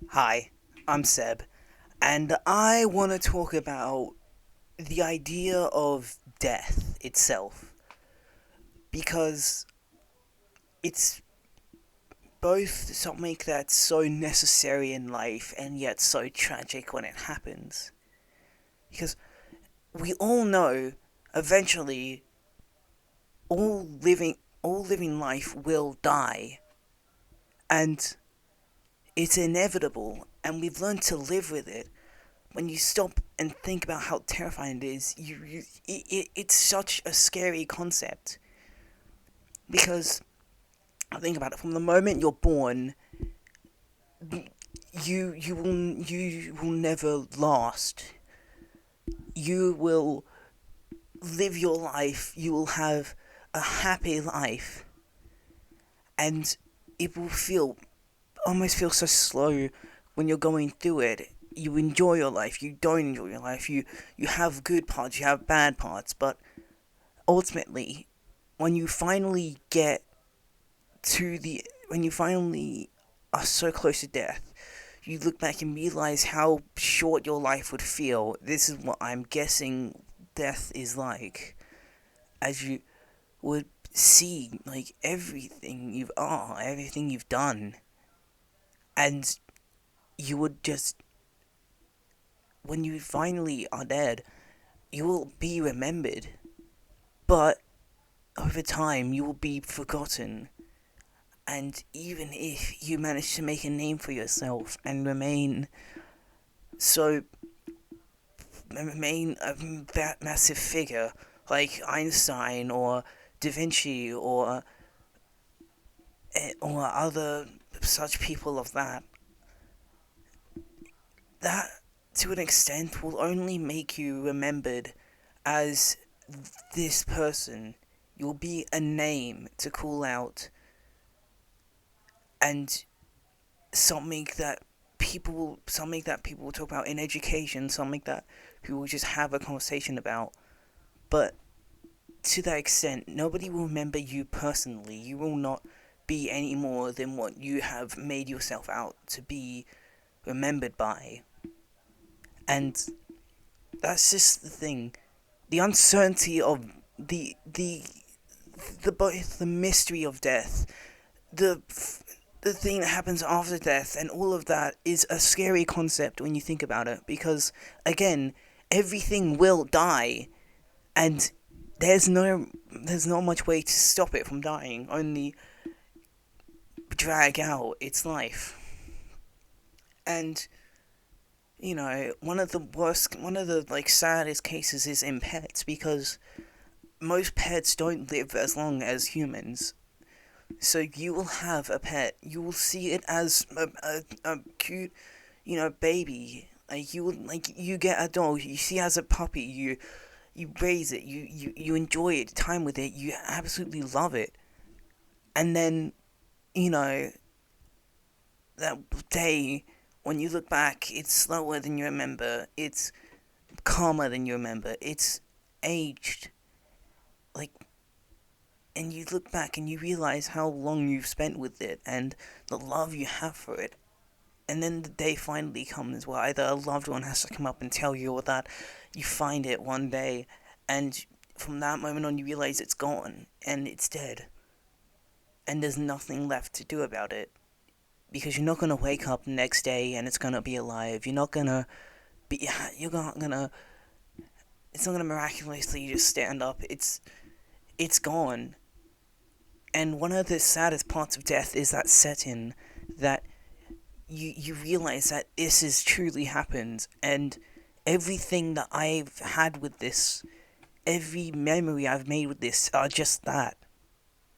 Hi, I'm Seb, and I want to talk about the idea of death itself because it's both something that's so necessary in life and yet so tragic when it happens. Because we all know eventually all living all living life will die, and it's inevitable, and we've learned to live with it. When you stop and think about how terrifying it is, it's such a scary concept because think about it. From the moment you're born, you will never last. You will live your life. You will have a happy life, and it will almost feel so slow when you're going through it. You enjoy your life. You don't enjoy your life. You have good parts. You have bad parts, but ultimately, when you finally get when you finally are so close to death, you look back and realize how short your life would feel. This is what I'm guessing death is like, as you would see like everything you've done, and you would just when you finally are dead, you will be remembered, but over time you will be forgotten. And even if you manage to make a name for yourself and so remain a massive figure like Einstein or Da Vinci or other such people of that to an extent will only make you remembered as this person. You'll be a name to call out, and something that people will talk about in education, something that people will just have a conversation about. But to that extent, nobody will remember you personally. You will not be any more than what you have made yourself out to be remembered by. And that's just the thing. The uncertainty of the mystery of death, the the thing that happens after death, and all of that is a scary concept when you think about it. Because again, everything will die, and there's not much way to stop it from dying. Only drag out its life. And one of the like saddest cases is in pets because most pets don't live as long as humans. So you will have a pet, you will see it as a cute, baby. Like you get a dog, you see it as a puppy, you raise it, you enjoy it, time with it, you absolutely love it. And then, you know, that day when you look back, it's slower than you remember, it's calmer than you remember, it's aged. Like, and you look back and you realize how long you've spent with it and the love you have for it. And then the day finally comes where either a loved one has to come up and tell you, or that you find it one day, and from that moment on you realize it's gone and it's dead. And there's nothing left to do about it. Because you're not gonna wake up the next day and it's gonna be alive. You're not gonna, it's not gonna miraculously just stand up. It's gone. And one of the saddest parts of death is that setting that you realize that this has truly happened, and everything that I've had with this, every memory I've made with this are just that,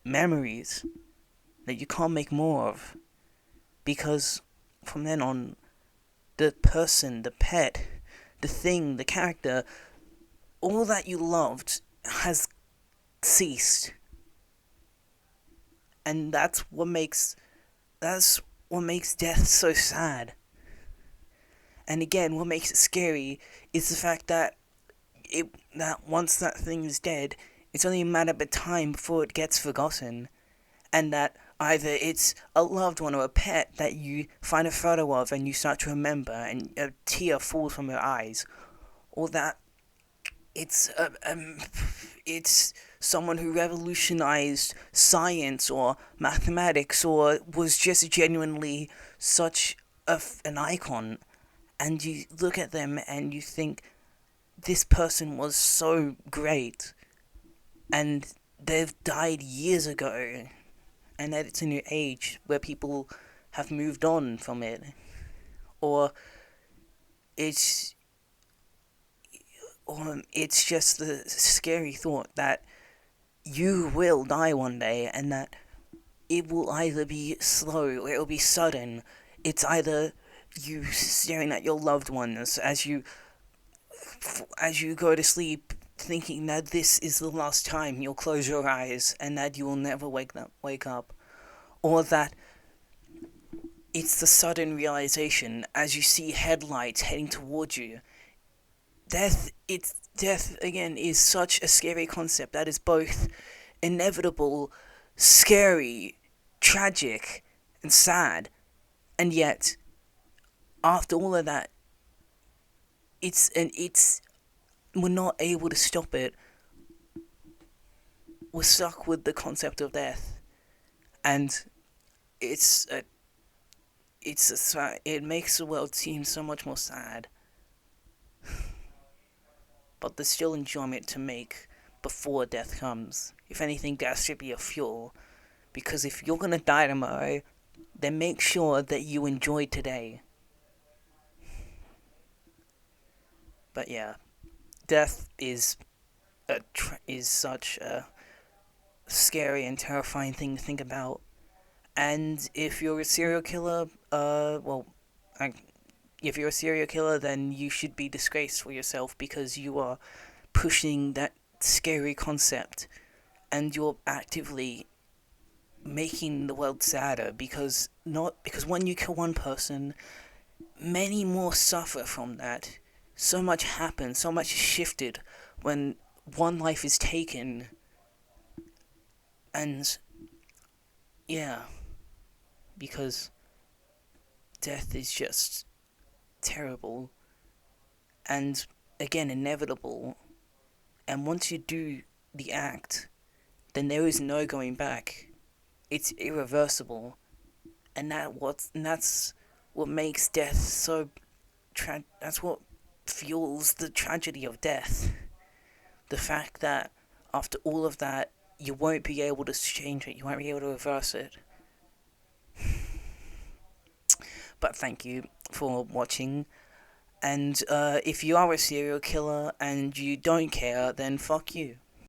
memories that you can't make more of, because from then on, the person, the pet, the thing, the character, all that you loved has ceased. And that's what makes death so sad. And again, what makes it scary is the fact that that once that thing is dead, it's only a matter of time before it gets forgotten, and that Either it's a loved one or a pet that you find a photo of and you start to remember, and a tear falls from your eyes, or that it's it's someone who revolutionized science or mathematics or was just genuinely such an icon, and you look at them and you think this person was so great, and they've died years ago, and that it's a new age where people have moved on from it, or it's it's just the scary thought that you will die one day, and that it will either be slow or it will be sudden. It's either you staring at your loved ones as you go to sleep, thinking that this is the last time you'll close your eyes and that you will never wake up, or that it's the sudden realization as you see headlights heading towards you. Death again is such a scary concept that is both inevitable, scary, tragic, and sad. And yet, after all of that, it's we're not able to stop it. We're stuck with the concept of death, and it's a it makes the world seem so much more sad. But there's still enjoyment to make before death comes. If anything, that should be a fuel. Because if you're gonna die tomorrow, then make sure that you enjoy today. But yeah, death is such a scary and terrifying thing to think about. And if you're a serial killer, if you're a serial killer, then you should be disgraced for yourself because you are pushing that scary concept, and you're actively making the world sadder because when you kill one person, many more suffer from that. So much happens, so much is shifted when one life is taken, and yeah, because death is just terrible and again inevitable, and once you do the act, then there is no going back. It's irreversible, and that's what makes death so that's what fuels the tragedy of death. The fact that after all of that, you won't be able to change it, you won't be able to reverse it. But thank you for watching. And if you are a serial killer and you don't care, then fuck you.